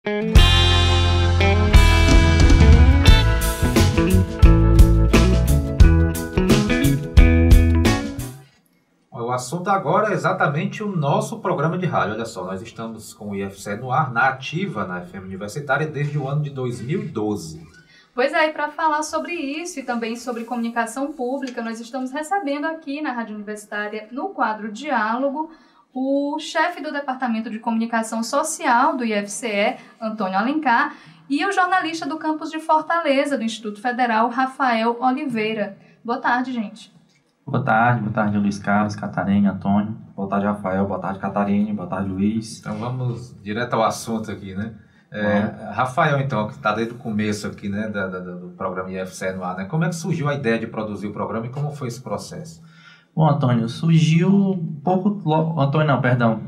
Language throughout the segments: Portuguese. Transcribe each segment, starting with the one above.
O assunto agora é exatamente o nosso programa de rádio. Olha só, nós estamos com o IFCE no ar, na ativa, na FM Universitária, desde o ano de 2012. Pois é, e para falar sobre isso e também sobre comunicação pública, nós estamos recebendo aqui na Rádio Universitária, no quadro Diálogo, o chefe do Departamento de Comunicação Social do IFCE, Antônio Alencar, e o jornalista do campus de Fortaleza, do Instituto Federal, Rafael Oliveira. Boa tarde, gente. Boa tarde, Luiz Carlos, Catarina, Antônio. Boa tarde, Rafael. Boa tarde, Catarina. Boa tarde, Luiz. Então vamos direto ao assunto aqui, né? Rafael, então, que está desde o começo aqui, né, do programa IFCE no ar, né? Como é que surgiu a ideia de produzir o programa e como foi esse processo? Bom, Antônio, surgiu um pouco...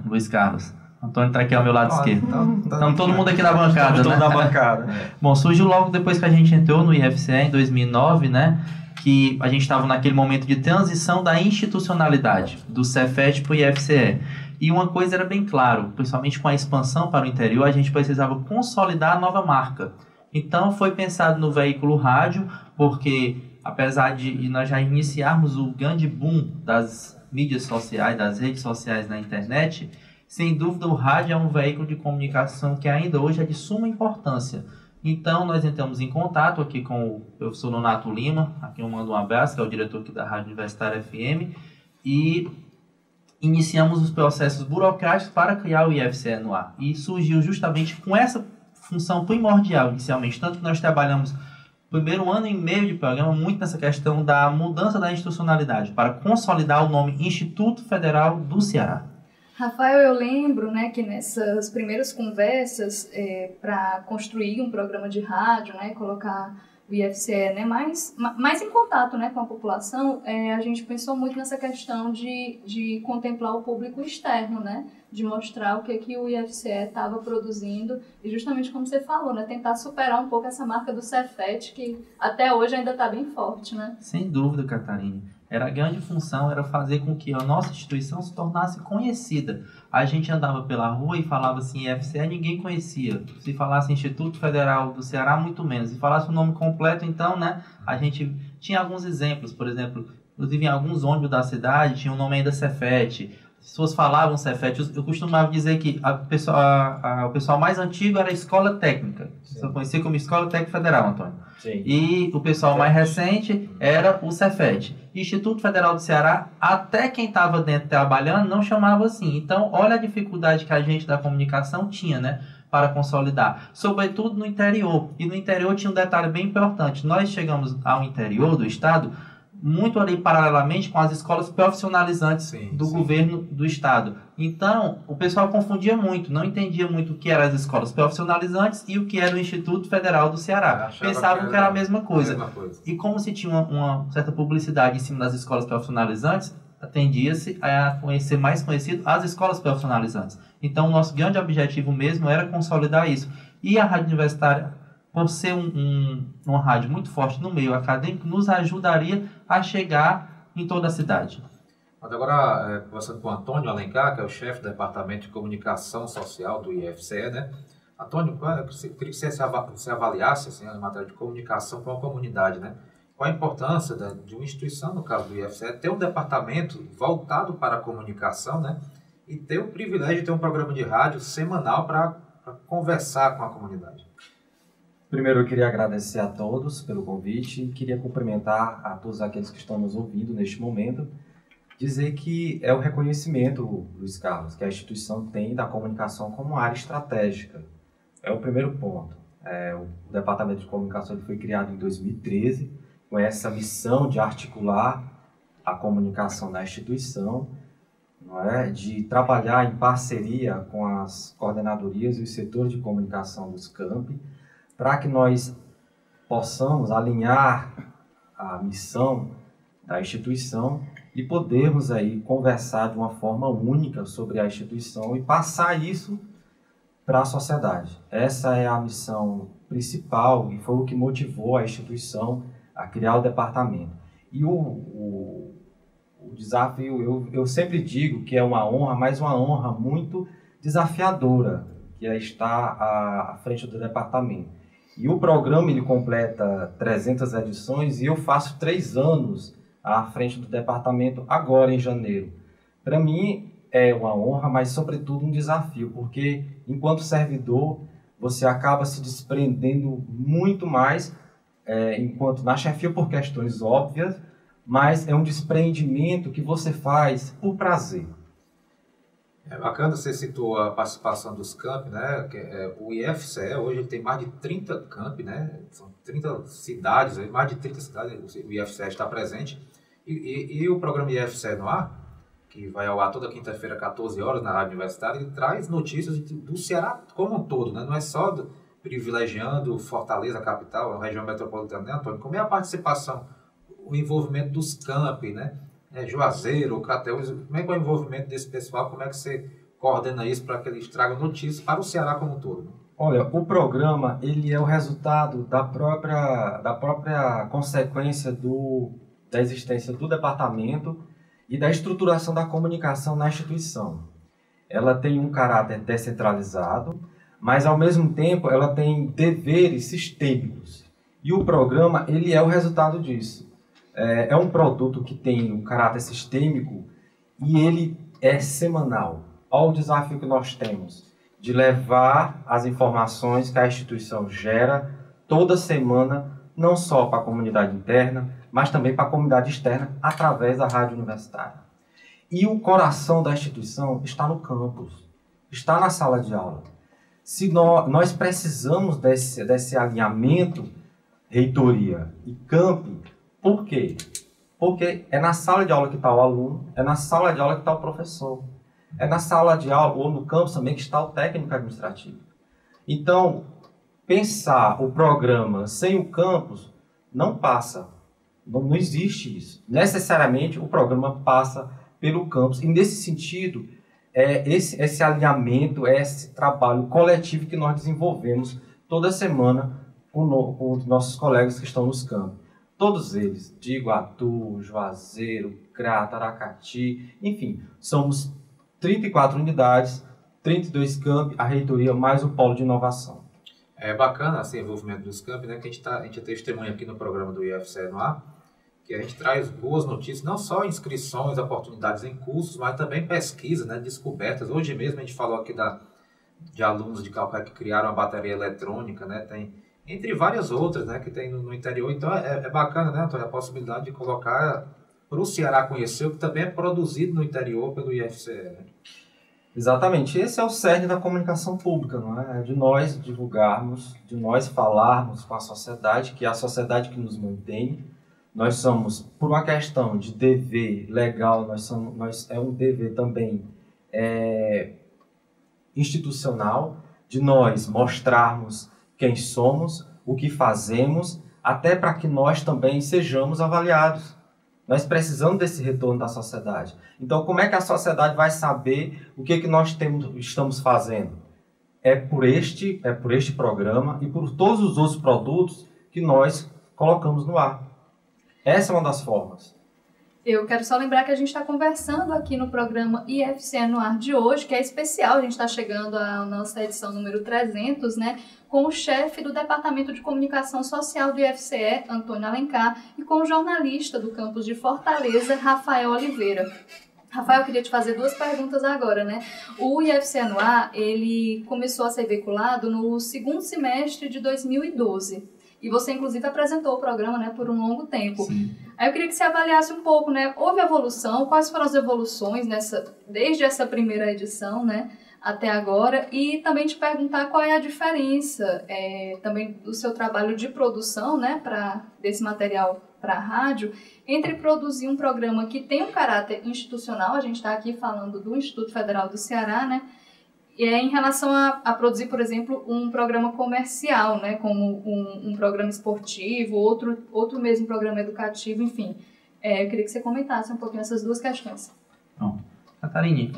Luiz Carlos. Antônio está aqui ao meu lado esquerdo. Então todo mundo aqui da bancada, Todo da bancada. Bom, surgiu logo depois que a gente entrou no IFCE, em 2009, né? Que a gente estava naquele momento de transição da institucionalidade, do Cefet para o IFCE. E uma coisa era bem claro, principalmente com a expansão para o interior, a gente precisava consolidar a nova marca. Então foi pensado no veículo rádio, porque apesar de nós já iniciarmos o grande boom das mídias sociais, das redes sociais na internet, sem dúvida o rádio é um veículo de comunicação que ainda hoje é de suma importância. Então nós entramos em contato aqui com o professor Nonato Lima, aqui eu mando um abraço, que é o diretor aqui da Rádio Universitária FM, e iniciamos os processos burocráticos para criar o IFCE no ar. E surgiu justamente com essa função primordial inicialmente, tanto que nós trabalhamos primeiro ano e meio de programa muito nessa questão da mudança da institucionalidade, para consolidar o nome Instituto Federal do Ceará. Rafael, eu lembro, né, que nessas primeiras conversas para construir um programa de rádio, né, colocar o IFCE, né, mais em contato, né, com a população, a gente pensou muito nessa questão de contemplar o público externo, né, de mostrar o que o IFCE estava produzindo e justamente como você falou, né, tentar superar um pouco essa marca do Cefet, que até hoje ainda está bem forte, né? Sem dúvida, Catarina. A grande função era fazer com que a nossa instituição se tornasse conhecida. A gente andava pela rua e falava assim, IFCE, ninguém conhecia. Se falasse Instituto Federal do Ceará, muito menos. Se falasse o nome completo, então, né, a gente tinha alguns exemplos. Por exemplo, inclusive em alguns ônibus da cidade tinha o nome ainda Cefet. As pessoas falavam Cefet. Eu costumava dizer que o pessoal mais antigo era a Escola Técnica. Você conhecia como Escola Técnica Federal, Antônio. Sim. E o pessoal mais recente era o Cefet. Instituto Federal do Ceará, até quem estava dentro trabalhando não chamava assim. Então, olha a dificuldade que a gente da comunicação tinha, né, para consolidar, sobretudo no interior. E no interior tinha um detalhe bem importante. Nós chegamos ao interior do estado muito ali paralelamente com as escolas profissionalizantes do governo do estado. Então, o pessoal confundia muito, não entendia muito o que eram as escolas profissionalizantes e o que era o Instituto Federal do Ceará. Pensavam que era a mesma coisa. E como se tinha uma certa publicidade em cima das escolas profissionalizantes, tendia-se a ser mais conhecido as escolas profissionalizantes. Então, o nosso grande objetivo mesmo era consolidar isso. E a Rádio Universitária, por ser uma rádio muito forte no meio acadêmico, nos ajudaria a chegar em toda a cidade. Agora, conversando com o Antônio Alencar, que é o chefe do Departamento de Comunicação Social do IFCE, né? Antônio, eu queria que você avaliasse assim, a matéria de comunicação para uma comunidade, né? Qual a importância de uma instituição, no caso do IFCE, ter um departamento voltado para a comunicação, né? E ter o privilégio de ter um programa de rádio semanal para conversar com a comunidade. Primeiro, eu queria agradecer a todos pelo convite e queria cumprimentar a todos aqueles que estão nos ouvindo neste momento. Dizer que é o reconhecimento, Luiz Carlos, que a instituição tem da comunicação como área estratégica. É o primeiro ponto. O Departamento de Comunicação foi criado em 2013, com essa missão de articular a comunicação na instituição, não é? De trabalhar em parceria com as coordenadorias e os setores de comunicação dos campi, para que nós possamos alinhar a missão da instituição e podermos aí conversar de uma forma única sobre a instituição e passar isso para a sociedade. Essa é a missão principal e foi o que motivou a instituição a criar o departamento. E o desafio, eu sempre digo que é uma honra, mas uma honra muito desafiadora, que que está à frente do departamento. E o programa ele completa 300 edições e eu faço 3 anos à frente do departamento agora em janeiro. Para mim é uma honra, mas sobretudo um desafio, porque enquanto servidor você acaba se desprendendo muito mais, enquanto na chefia por questões óbvias, mas é um desprendimento que você faz por prazer. É bacana, você citou a participação dos campi, né? O IFCE hoje ele tem mais de 30 campi, né? São 30 cidades, mais de 30 cidades o IFCE está presente. E o programa IFCE no ar, que vai ao ar toda quinta-feira, 14 horas, na Rádio Universitária, ele traz notícias do Ceará como um todo, né? Não é só privilegiando Fortaleza, a capital, a região metropolitana, né, Antônio? Como é a participação, o envolvimento dos campi, né? Juazeiro, Crateús, como é que é o envolvimento desse pessoal? Como é que você coordena isso para que eles tragam notícias para o Ceará como um todo? Né? Olha, o programa ele é o resultado da própria consequência da existência do departamento e da estruturação da comunicação na instituição. Ela tem um caráter descentralizado, mas ao mesmo tempo ela tem deveres sistêmicos. E o programa ele é o resultado disso. É um produto que tem um caráter sistêmico e ele é semanal. Olha o desafio que nós temos de levar as informações que a instituição gera toda semana, não só para a comunidade interna, mas também para a comunidade externa, através da rádio universitária. E o coração da instituição está no campus, está na sala de aula. Se nós precisamos desse alinhamento, reitoria e campi. Por quê? Porque é na sala de aula que está o aluno, é na sala de aula que está o professor, é na sala de aula ou no campus também que está o técnico administrativo. Então, pensar o programa sem o campus não passa, não existe isso. Necessariamente o programa passa pelo campus e nesse sentido, esse alinhamento, esse trabalho coletivo que nós desenvolvemos toda semana com os nossos colegas que estão nos campos. Todos eles, de Iguatu, Juazeiro, Crato, Aracati, enfim, somos 34 unidades, 32 campi, a reitoria mais o polo de inovação. É bacana esse envolvimento dos campi, né? Que a gente testemunha aqui no programa do IFCE no ar, que a gente traz boas notícias, não só inscrições, oportunidades em cursos, mas também pesquisa, né? Descobertas. Hoje mesmo a gente falou aqui de alunos de Calcaia que criaram a bateria eletrônica, né? Tem entre várias outras, né, que tem no interior. Então é bacana, né, Antônio, a possibilidade de colocar para o Ceará conhecer o que também é produzido no interior pelo IFCE. Né? Exatamente. Esse é o cerne da comunicação pública, não é? De nós divulgarmos, de nós falarmos com a sociedade, que é a sociedade que nos mantém. Nós somos, por uma questão de dever legal, é um dever também institucional, de nós mostrarmos quem somos, o que fazemos, até para que nós também sejamos avaliados. Nós precisamos desse retorno da sociedade. Então, como é que a sociedade vai saber o que nós estamos fazendo? É por este programa e por todos os outros produtos que nós colocamos no ar. Essa é uma das formas. Eu quero só lembrar que a gente está conversando aqui no programa IFCE no ar de hoje, que é especial. A gente está chegando à nossa edição número 300, né? Com o chefe do Departamento de Comunicação Social do IFCE, Antônio Alencar, e com o jornalista do campus de Fortaleza, Rafael Oliveira. Rafael, eu queria te fazer 2 perguntas agora, né? O IFCE no ar, ele começou a ser veiculado no 2º semestre de 2012. E você, inclusive, apresentou o programa, né, por um longo tempo. Sim. Aí eu queria que você avaliasse um pouco, né? Houve evolução? Quais foram as evoluções desde essa primeira edição, né, até agora? E também te perguntar qual é a diferença também do seu trabalho de produção, né, desse material para a rádio, entre produzir um programa que tem um caráter institucional, a gente está aqui falando do Instituto Federal do Ceará, né? Em relação a produzir, por exemplo, um programa comercial, né, como um programa esportivo, outro mesmo programa educativo, enfim. Eu queria que você comentasse um pouquinho essas 2 questões. Bom, Catarine,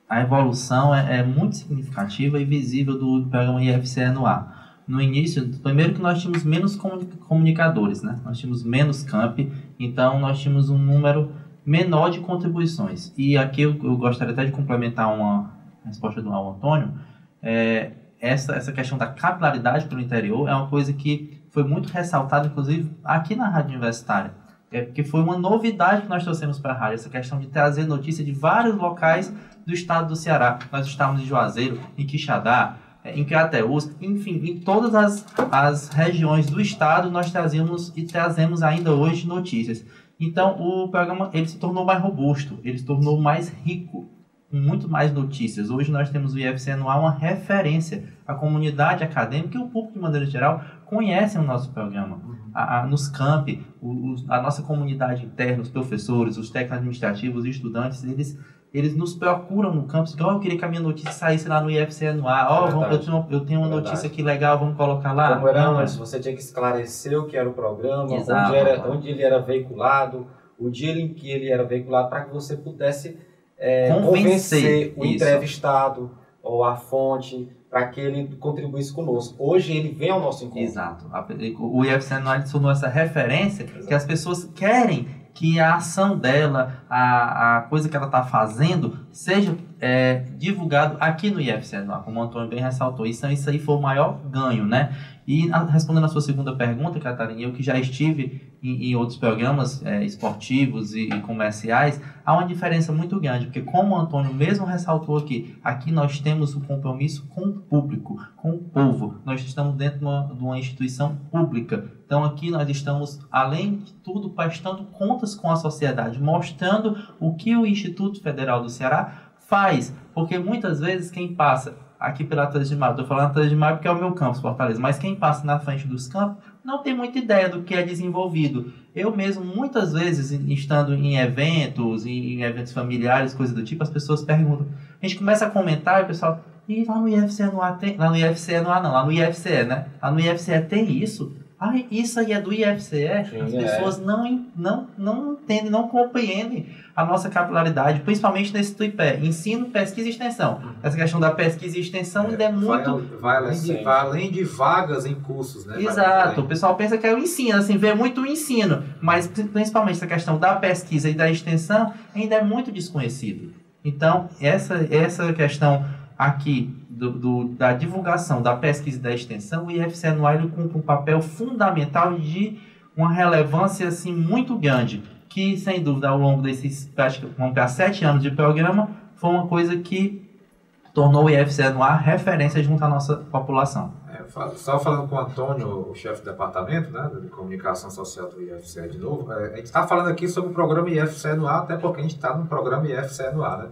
a evolução é muito significativa e visível do programa IFCE no ar. No início, primeiro que nós tínhamos menos comunicadores, né? Nós tínhamos menos campi, então nós tínhamos um número menor de contribuições. E aqui eu gostaria até de complementar uma resposta do Antônio, essa questão da capilaridade pelo interior é uma coisa que foi muito ressaltada, inclusive, aqui na Rádio Universitária. Porque foi uma novidade que nós trouxemos para a rádio, essa questão de trazer notícia de vários locais do estado do Ceará. Nós estávamos em Juazeiro, em Quixadá, em Crateús, enfim, em todas as regiões do estado nós trazíamos e trazemos ainda hoje notícias. Então, o programa ele se tornou mais robusto, ele se tornou mais rico, com muito mais notícias. Hoje nós temos o IFCE no ar uma referência. A comunidade acadêmica e o público, de maneira geral, conhecem o nosso programa. Nos campi, a nossa comunidade interna, os professores, os técnicos administrativos, os estudantes, eles nos procuram no campus. Eu queria que a minha notícia saísse lá no IFCE no ar. Eu tenho uma notícia aqui legal, vamos colocar lá. Como era antes, você tinha que esclarecer o que era o programa, onde ele era veiculado, o dia em que ele era veiculado, para que você pudesse convencer o entrevistado ou a fonte para que ele contribuísse conosco. Hoje ele vem ao nosso encontro. Exato. O IFCE adicionou essa referência. Exato. Que as pessoas querem que a ação dela, a coisa que ela está fazendo, seja divulgado aqui no IFCE, como o Antônio bem ressaltou. Isso aí foi o maior ganho, né? E respondendo a sua segunda pergunta, Catarina, eu que já estive em outros programas esportivos e comerciais, há uma diferença muito grande, porque como o Antônio mesmo ressaltou aqui nós temos o compromisso com o público, com o povo. Nós estamos dentro de uma instituição pública. Então aqui nós estamos, além de tudo, prestando contas com a sociedade, mostrando o que o Instituto Federal do Ceará faz. Porque muitas vezes quem passa aqui pela 13 de Maio, estou falando 13 de Maio porque é o meu campus, Fortaleza, mas quem passa na frente dos campos não tem muita ideia do que é desenvolvido. Eu mesmo, muitas vezes, estando em eventos familiares, coisas do tipo, as pessoas perguntam, a gente começa a comentar e o pessoal, e lá no IFCE no ar tem... Lá no IFCE no ar não, lá no IFCE, né? Lá no IFCE tem isso? Ah, isso aí é do IFCE? Sim, as pessoas não entendem, não compreendem a nossa capilaridade, principalmente nesse tripé, ensino, pesquisa e extensão. Essa questão da pesquisa e extensão ainda é muito... Vai além de vagas em cursos, né? Exato, o pessoal pensa que é o ensino, assim, vê muito o ensino, mas principalmente essa questão da pesquisa e da extensão ainda é muito desconhecido. Então, essa questão aqui da divulgação da pesquisa e da extensão, o IFCE no ar cumpre um papel fundamental de uma relevância assim, muito grande, que sem dúvida ao longo desses vamos para 7 anos de programa, foi uma coisa que tornou o IFCE no ar referência junto à nossa população. Só falando com o Antônio, o chefe do departamento, né, de comunicação social do IFCE de novo, a gente está falando aqui sobre o programa IFCE no ar, até porque a gente está no programa IFCE no ar, né?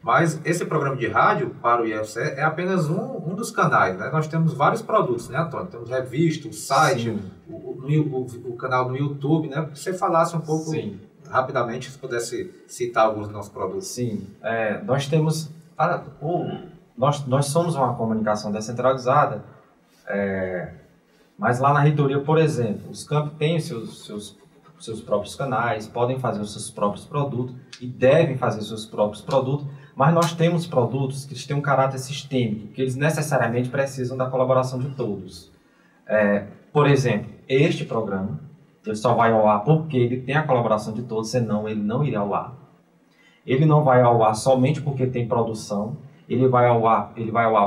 Mas esse programa de rádio para o IFCE é apenas um dos canais, né? Nós temos vários produtos, né, Antônio? Temos revista, o site, o canal no YouTube, né? Que você falasse um pouco rapidamente, se pudesse citar alguns dos nossos produtos. Sim, nós temos... Nós somos uma comunicação descentralizada, mas lá na reitoria, por exemplo, os campos têm seus próprios canais, podem fazer os seus próprios produtos e devem fazer os seus próprios produtos, mas nós temos produtos que têm um caráter sistêmico, que eles necessariamente precisam da colaboração de todos. Por exemplo, este programa, ele só vai ao ar porque ele tem a colaboração de todos, senão ele não iria ao ar. Ele não vai ao ar somente porque tem produção, ele vai ao ar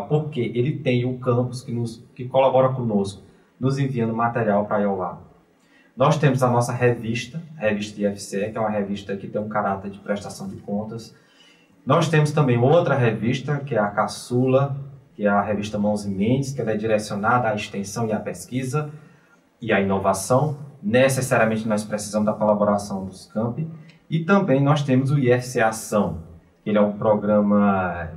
porque ele tem o campus que colabora conosco, nos enviando material para ir ao ar. Nós temos a nossa revista IFCE, que é uma revista que tem um caráter de prestação de contas. Nós temos também outra revista, que é a Caçula, que é a revista Mãos e Mentes, que ela é direcionada à extensão e à pesquisa e à inovação. Necessariamente nós precisamos da colaboração dos campi. E também nós temos o IFCE Ação, que ele é um programa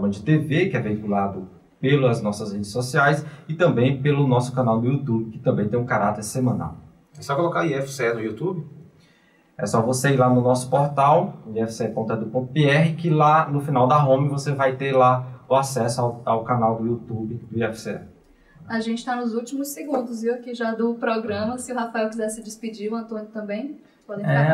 de TV que é veiculado pelas nossas redes sociais e também pelo nosso canal no YouTube, que também tem um caráter semanal. É só colocar IFCE no YouTube? É só você ir lá no nosso portal, ifce.edu.br, que lá no final da home você vai ter lá o acesso ao canal do YouTube do IFCE. A gente está nos últimos segundos, viu, aqui já do programa. Se o Rafael quiser se despedir, o Antônio também.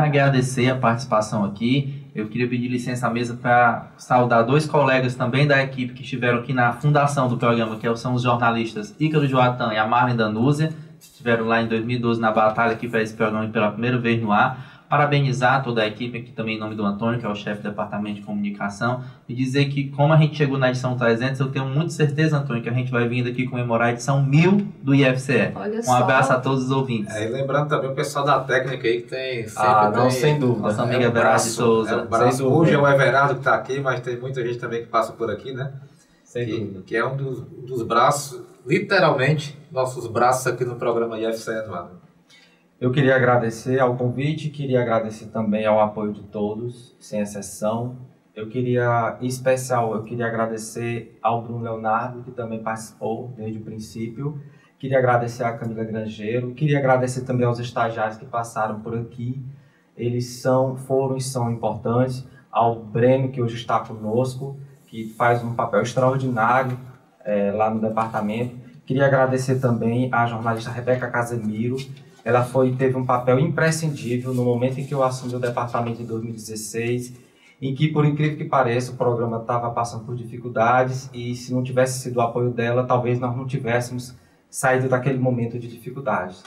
Agradecer a participação aqui. Eu queria pedir licença à mesa para saudar 2 colegas também da equipe que estiveram aqui na fundação do programa, que são os jornalistas Ícaro Joatan e a Marlene Danúzia, que estiveram lá em 2012 na batalha aqui para esse programa pela primeira vez no ar. parabenizar toda a equipe, aqui também em nome do Antônio, que é o chefe do departamento de comunicação, e dizer que, como a gente chegou na edição 300, eu tenho muita certeza, Antônio, que a gente vai vir aqui comemorar a edição 1000 do IFCE. Olha Um abraço a todos os ouvintes. E lembrando também o pessoal da técnica aí, que tem sempre... não, sem dúvida. Nossa amiga Everardo de Souza. Hoje é o Everardo que está aqui, mas tem muita gente também que passa por aqui, né? Sem dúvida. Que é um dos braços, literalmente, nossos braços aqui no programa IFCE no ar. Eu queria agradecer ao convite, queria agradecer também ao apoio de todos, sem exceção. Em especial, eu queria agradecer ao Bruno Leonardo, que também participou desde o princípio. Queria agradecer a Camila Grangeiro. Queria agradecer também aos estagiários que passaram por aqui. Eles foram e são importantes. Ao Breno, que hoje está conosco, que faz um papel extraordinário lá no departamento. Queria agradecer também à jornalista Rebeca Casemiro. Ela teve um papel imprescindível no momento em que eu assumi o departamento em 2016, em que, por incrível que pareça, o programa estava passando por dificuldades e, se não tivesse sido o apoio dela, talvez nós não tivéssemos saído daquele momento de dificuldades.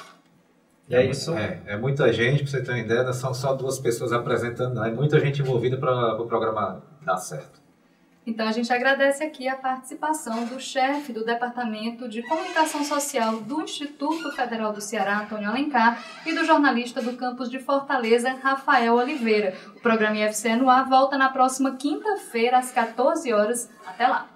E é isso. É muita gente, para você ter uma ideia, não são só 2 pessoas apresentando, não. É muita gente envolvida para o programa dar certo. Então, a gente agradece aqui a participação do chefe do Departamento de Comunicação Social do Instituto Federal do Ceará, Antônio Alencar, e do jornalista do campus de Fortaleza, Rafael Oliveira. O programa IFCE no ar volta na próxima quinta-feira, às 14 horas. Até lá!